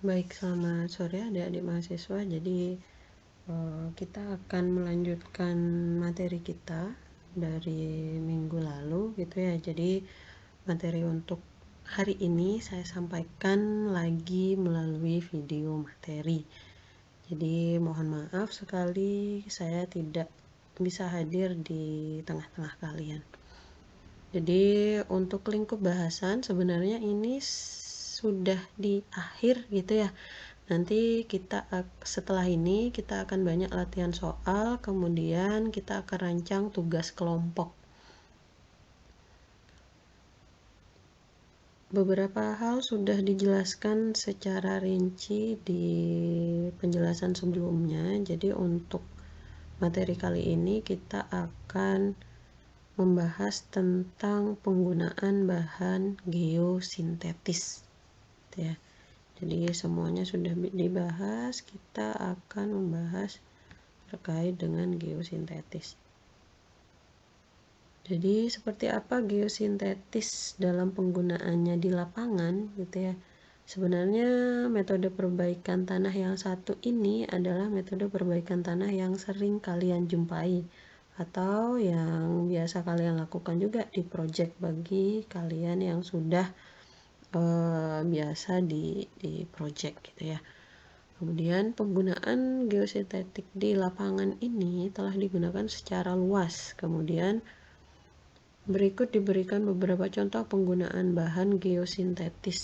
Baik, selamat sore adik-adik mahasiswa. Jadi kita akan melanjutkan materi kita dari minggu lalu gitu ya. Jadi materi untuk hari ini saya sampaikan lagi melalui video materi. Jadi mohon maaf sekali saya tidak bisa hadir di tengah-tengah kalian. Jadi untuk lingkup bahasan sebenarnya ini sudah di akhir gitu ya. Nanti kita setelah ini kita akan banyak latihan soal, kemudian kita akan rancang tugas kelompok. Beberapa hal sudah dijelaskan secara rinci di penjelasan sebelumnya. Jadi untuk materi kali ini kita akan membahas tentang penggunaan bahan geosintetis ya. Jadi semuanya sudah dibahas, kita akan membahas terkait dengan geosintetis. Jadi seperti apa geosintetis dalam penggunaannya di lapangan gitu ya. Sebenarnya metode perbaikan tanah yang satu ini adalah metode perbaikan tanah yang sering kalian jumpai atau yang biasa kalian lakukan juga di project bagi kalian yang sudah biasa di project gitu ya. Kemudian penggunaan geosintetik di lapangan ini telah digunakan secara luas. Kemudian berikut diberikan beberapa contoh penggunaan bahan geosintetis.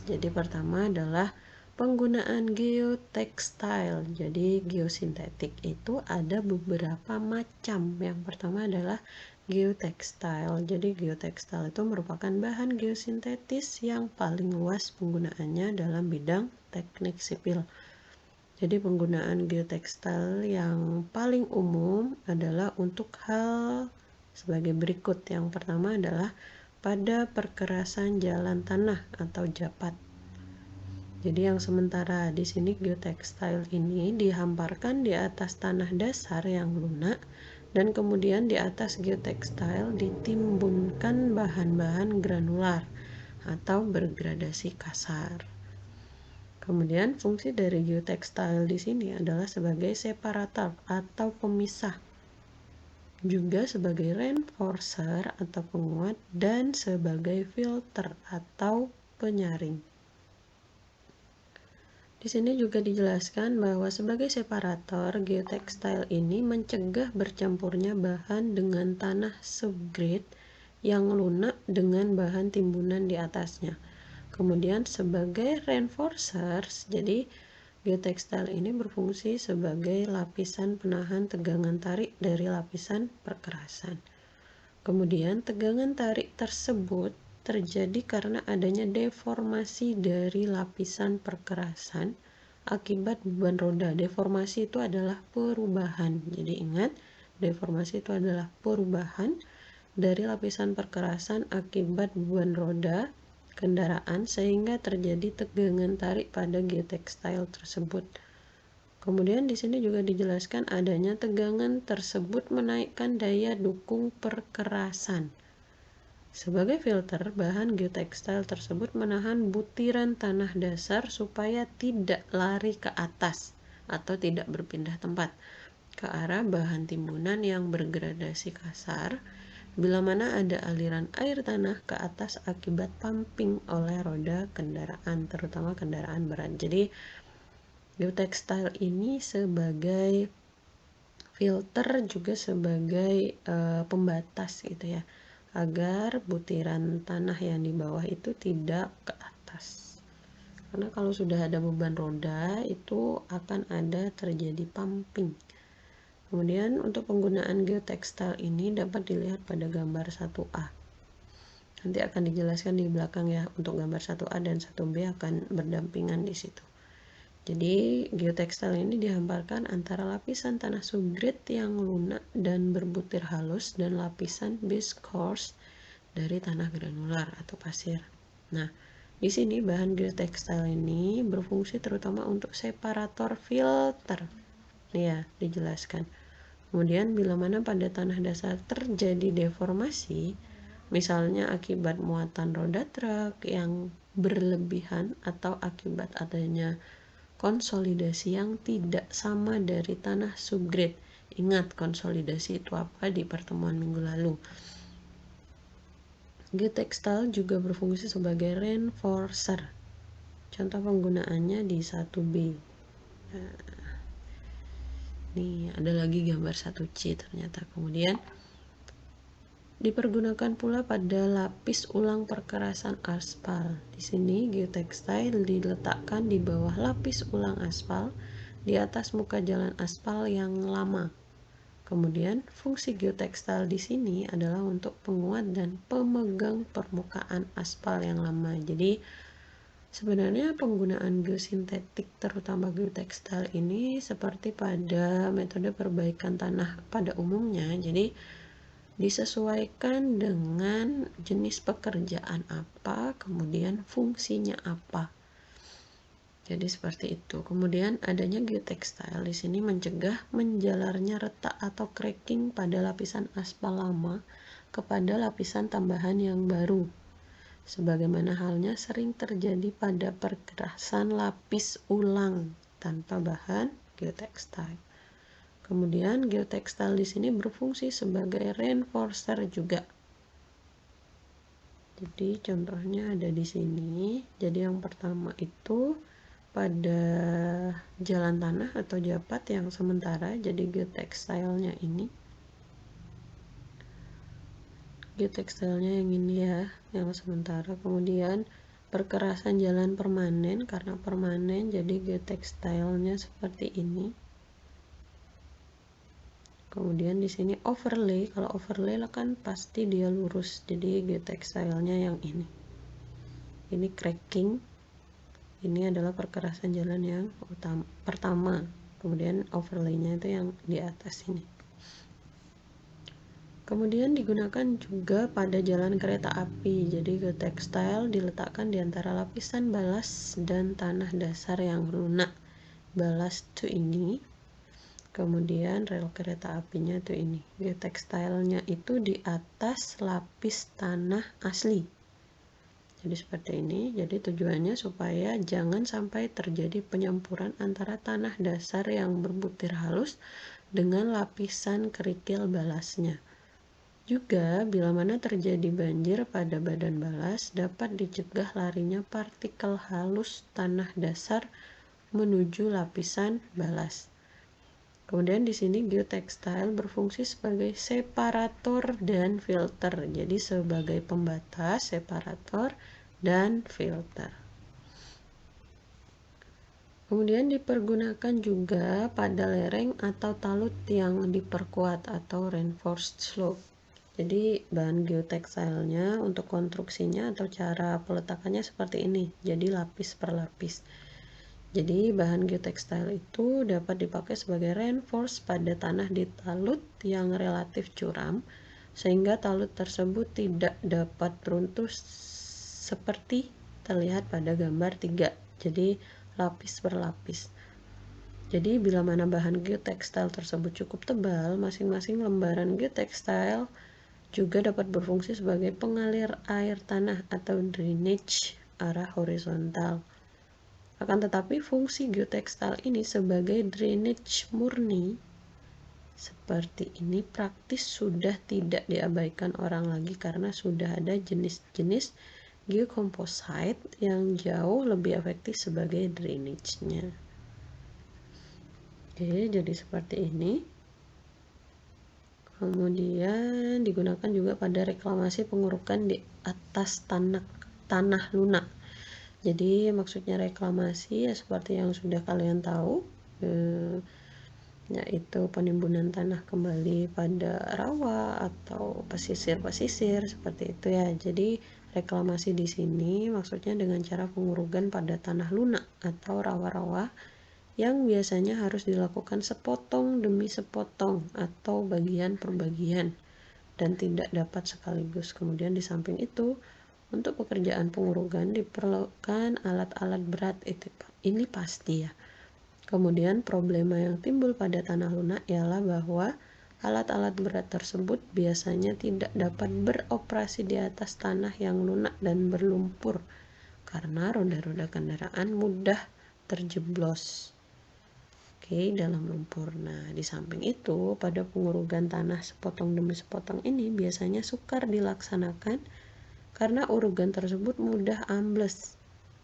Jadi pertama adalah penggunaan geotekstil. Jadi geosintetik itu ada beberapa macam. Yang pertama adalah geotekstil. Jadi geotekstil itu merupakan bahan geosintetis yang paling luas penggunaannya dalam bidang teknik sipil. Jadi penggunaan geotekstil yang paling umum adalah untuk hal sebagai berikut. Yang pertama adalah pada perkerasan jalan tanah atau japat. Jadi yang sementara di sini geotekstil ini dihamparkan di atas tanah dasar yang lunak dan kemudian di atas geotekstil ditimbunkan bahan-bahan granular atau bergradasi kasar. Kemudian fungsi dari geotekstil di sini adalah sebagai separator atau pemisah, juga sebagai reinforcer atau penguat, dan sebagai filter atau penyaring. Di sini juga dijelaskan bahwa sebagai separator, geotekstil ini mencegah bercampurnya bahan dengan tanah subgrade yang lunak dengan bahan timbunan di atasnya. Kemudian sebagai reinforcers, jadi geotekstil ini berfungsi sebagai lapisan penahan tegangan tarik dari lapisan perkerasan. Kemudian tegangan tarik tersebut terjadi karena adanya deformasi dari lapisan perkerasan akibat beban roda. Deformasi itu adalah perubahan. Jadi ingat, deformasi itu adalah perubahan dari lapisan perkerasan akibat beban roda kendaraan sehingga terjadi tegangan tarik pada geotekstil tersebut. Kemudian di sini juga dijelaskan adanya tegangan tersebut menaikkan daya dukung perkerasan. Sebagai filter, bahan geotekstil tersebut menahan butiran tanah dasar supaya tidak lari ke atas atau tidak berpindah tempat ke arah bahan timbunan yang bergradasi kasar bila mana ada aliran air tanah ke atas akibat pumping oleh roda kendaraan, terutama kendaraan berat. Jadi geotekstil ini sebagai filter juga sebagai pembatas gitu ya, agar butiran tanah yang di bawah itu tidak ke atas. Karena kalau sudah ada beban roda itu akan ada terjadi pumping. Kemudian untuk penggunaan geotekstil ini dapat dilihat pada gambar 1A. Nanti akan dijelaskan di belakang ya, untuk gambar 1A dan 1B akan berdampingan di situ. Jadi geotekstil ini dihamparkan antara lapisan tanah subgrade yang lunak dan berbutir halus dan lapisan base coarse dari tanah granular atau pasir. Nah, di sini bahan geotekstil ini berfungsi terutama untuk separator filter. Ya, dijelaskan. Kemudian bila mana pada tanah dasar terjadi deformasi, misalnya akibat muatan roda truk yang berlebihan atau akibat adanya konsolidasi yang tidak sama dari tanah subgrade. Ingat konsolidasi itu apa di pertemuan minggu lalu. Geotextile juga berfungsi sebagai reinforcer. Contoh penggunaannya di 1B. Nah, nih ada lagi gambar 1C ternyata. Kemudian dipergunakan pula pada lapis ulang perkerasan aspal. Di sini geotextile diletakkan di bawah lapis ulang aspal di atas muka jalan aspal yang lama. Kemudian fungsi geotextile di sini adalah untuk penguat dan pemegang permukaan aspal yang lama. Jadi sebenarnya penggunaan geosintetik terutama geotextile ini seperti pada metode perbaikan tanah pada umumnya. Jadi disesuaikan dengan jenis pekerjaan apa, kemudian fungsinya apa. Jadi seperti itu. Kemudian adanya geotextile di sini mencegah menjalarnya retak atau cracking pada lapisan aspal lama kepada lapisan tambahan yang baru. Sebagaimana halnya sering terjadi pada perkerasan lapis ulang tanpa bahan geotextile. Kemudian geotextile di sini berfungsi sebagai reinforcer juga. Jadi contohnya ada di sini. Jadi yang pertama itu pada jalan tanah atau japat yang sementara, jadi geotextile-nya ini. Geotextile-nya yang ini ya, yang sementara. Kemudian perkerasan jalan permanen, karena permanen jadi geotextile-nya seperti ini. Kemudian di sini overlay, kalau overlay kan pasti dia lurus, jadi geotextile-nya yang ini. Ini cracking. Ini adalah perkerasan jalan yang pertama. Kemudian overlay-nya itu yang di atas ini. Kemudian digunakan juga pada jalan kereta api. Jadi geotextile diletakkan di antara lapisan balas dan tanah dasar yang lunak. Balas itu ini. Kemudian rel kereta apinya itu ini. Geotextile-nya itu di atas lapis tanah asli. Jadi seperti ini. Jadi tujuannya supaya jangan sampai terjadi penyampuran antara tanah dasar yang berbutir halus dengan lapisan kerikil balasnya. Juga bila mana terjadi banjir pada badan balas, dapat dicegah larinya partikel halus tanah dasar menuju lapisan balas. Kemudian di sini geotextile berfungsi sebagai separator dan filter. Jadi sebagai pembatas, separator, dan filter. Kemudian dipergunakan juga pada lereng atau talut yang diperkuat atau reinforced slope. Jadi bahan geotextile-nya untuk konstruksinya atau cara peletakannya seperti ini. Jadi lapis per lapis. Jadi bahan geotextile itu dapat dipakai sebagai reinforce pada tanah di talut yang relatif curam, sehingga talut tersebut tidak dapat runtuh seperti terlihat pada gambar 3. Jadi lapis per lapis. Jadi bila mana bahan geotextile tersebut cukup tebal, masing-masing lembaran geotextile juga dapat berfungsi sebagai pengalir air tanah atau drainage arah horizontal. Akan tetapi fungsi geotextile ini sebagai drainage murni seperti ini praktis sudah tidak diabaikan orang lagi karena sudah ada jenis-jenis geocomposite yang jauh lebih efektif sebagai drainage-nya. Oke, jadi seperti ini. Kemudian digunakan juga pada reklamasi pengurukan di atas tanah lunak. Jadi maksudnya reklamasi ya seperti yang sudah kalian tahu, yaitu penimbunan tanah kembali pada rawa atau pesisir-pesisir seperti itu ya. Jadi reklamasi di sini maksudnya dengan cara pengurugan pada tanah lunak atau rawa-rawa yang biasanya harus dilakukan sepotong demi sepotong atau bagian per bagian dan tidak dapat sekaligus. Kemudian di samping itu, untuk pekerjaan pengurugan diperlukan alat-alat berat, ini pasti ya. Kemudian problema yang timbul pada tanah lunak ialah bahwa Alat-alat berat tersebut biasanya tidak dapat beroperasi di atas tanah yang lunak dan berlumpur karena roda-roda kendaraan mudah terjeblos dalam lumpur. Nah, di samping itu, pada pengurugan tanah sepotong demi sepotong ini biasanya sukar dilaksanakan karena urugan tersebut mudah ambles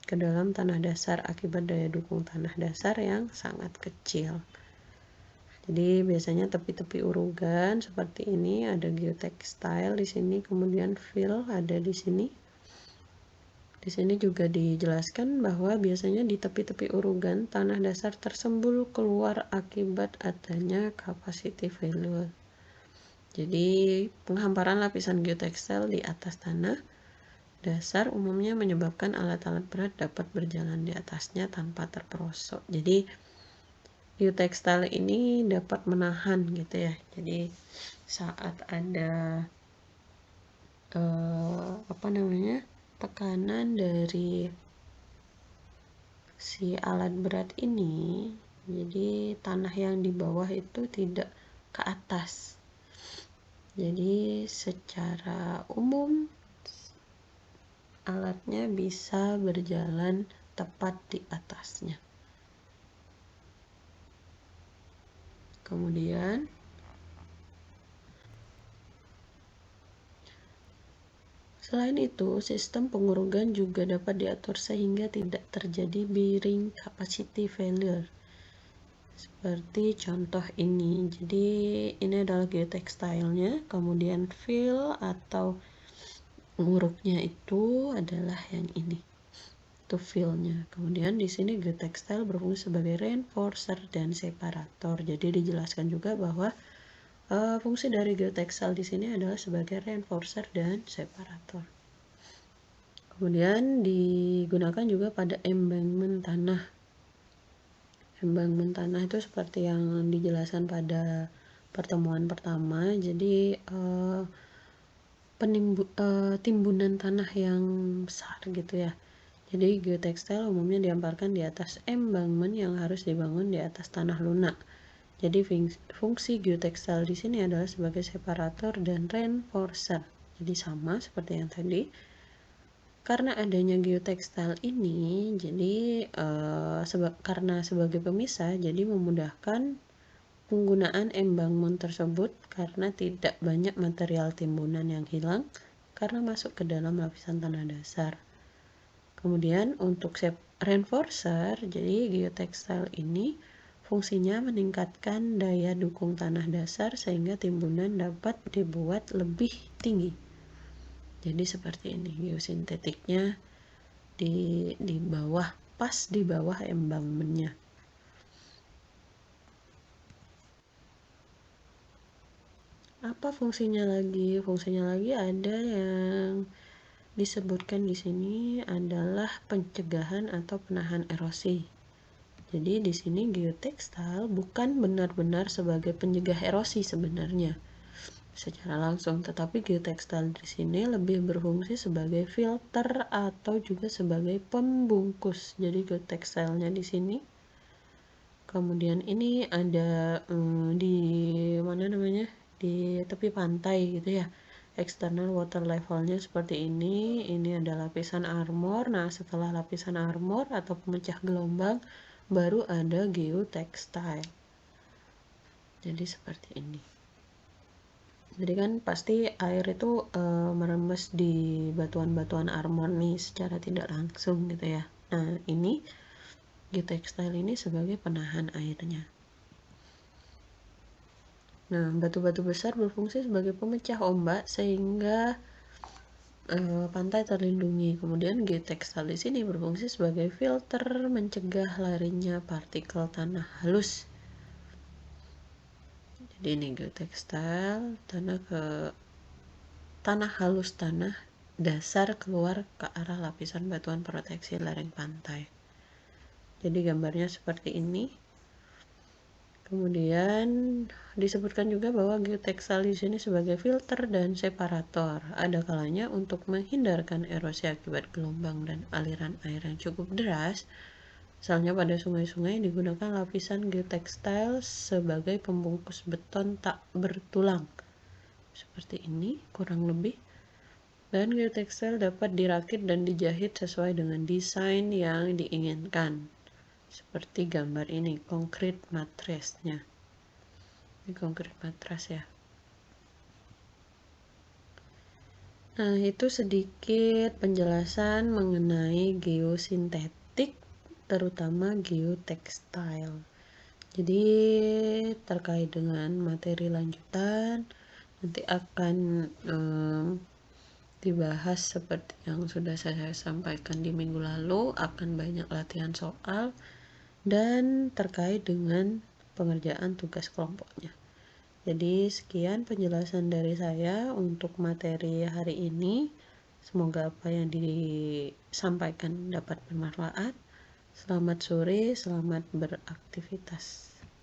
ke dalam tanah dasar akibat daya dukung tanah dasar yang sangat kecil. Jadi biasanya tepi-tepi urugan seperti ini ada geotextile di sini, kemudian fill ada di sini. Di sini juga dijelaskan bahwa biasanya di tepi-tepi urugan tanah dasar tersembul keluar akibat adanya capacity failure. Jadi penghamparan lapisan geotextile di atas tanah dasar umumnya menyebabkan alat-alat berat dapat berjalan di atasnya tanpa terperosok. Jadi geotextile ini dapat menahan gitu ya. Jadi saat ada tekanan dari si alat berat ini, jadi tanah yang di bawah itu tidak ke atas. Jadi secara umum alatnya bisa berjalan tepat di atasnya. Kemudian selain itu, sistem pengurugan juga dapat diatur sehingga tidak terjadi bearing capacity failure. Seperti contoh ini. Jadi ini adalah geotextile-nya, kemudian fill atau nguruknya itu adalah yang ini. Itu fill-nya. Kemudian di sini geotextile berfungsi sebagai reinforcer dan separator. Jadi dijelaskan juga bahwa fungsi dari geotextile di sini adalah sebagai reinforcer dan separator. Kemudian digunakan juga pada embankment tanah. Embankment tanah itu seperti yang dijelaskan pada pertemuan pertama. Jadi timbunan tanah yang besar gitu ya. Jadi geotextile umumnya diamparkan di atas embankment yang harus dibangun di atas tanah lunak. Jadi fungsi geotextile di sini adalah sebagai separator dan reinforcer. Jadi sama seperti yang tadi. Karena adanya geotextile ini, jadi karena sebagai pemisah, jadi memudahkan penggunaan embankment tersebut karena tidak banyak material timbunan yang hilang karena masuk ke dalam lapisan tanah dasar. Kemudian untuk reinforcer, jadi geotextile ini fungsinya meningkatkan daya dukung tanah dasar sehingga timbunan dapat dibuat lebih tinggi. Jadi seperti ini geosintetiknya di bawah, pas di bawah embankmentnya. Apa fungsinya lagi? Fungsinya lagi ada yang disebutkan di sini adalah pencegahan atau penahan erosi. Jadi di sini geotextile bukan benar-benar sebagai pencegah erosi sebenarnya secara langsung, tetapi geotextile di sini lebih berfungsi sebagai filter atau juga sebagai pembungkus. Jadi geotextile-nya di sini. Kemudian ini ada di mana namanya? Di tepi pantai gitu ya. External water levelnya seperti ini. Ini ada lapisan armor. Nah, setelah lapisan armor atau pemecah gelombang baru ada geotextile. Jadi seperti ini. Jadi kan pasti air itu merembes di batuan-batuan armor nih secara tidak langsung gitu ya. Nah, ini geotextile ini sebagai penahan airnya. Nah, batu-batu besar berfungsi sebagai pemecah ombak sehingga pantai terlindungi. Kemudian geotextile di sini berfungsi sebagai filter mencegah larinya partikel tanah halus. Jadi ini geotextile, tanah halus tanah dasar keluar ke arah lapisan batuan proteksi lereng pantai. Jadi gambarnya seperti ini. Kemudian disebutkan juga bahwa geotextile di sini sebagai filter dan separator. Ada kalanya untuk menghindarkan erosi akibat gelombang dan aliran air yang cukup deras, Misalnya pada sungai-sungai digunakan lapisan geotekstil sebagai pembungkus beton tak bertulang. Seperti ini kurang lebih. Bahan geotekstil dapat dirakit dan dijahit sesuai dengan desain yang diinginkan. Seperti gambar ini, konkrit matrasnya. Ini konkrit matras ya. Nah, itu sedikit penjelasan mengenai geosintetik, terutama geotekstil. Jadi, terkait dengan materi lanjutan, nanti akan dibahas seperti yang sudah saya sampaikan di minggu lalu, akan banyak latihan soal, dan terkait dengan pengerjaan tugas kelompoknya. Jadi sekian penjelasan dari saya untuk materi hari ini. Semoga apa yang disampaikan dapat bermanfaat. Selamat sore, selamat beraktivitas.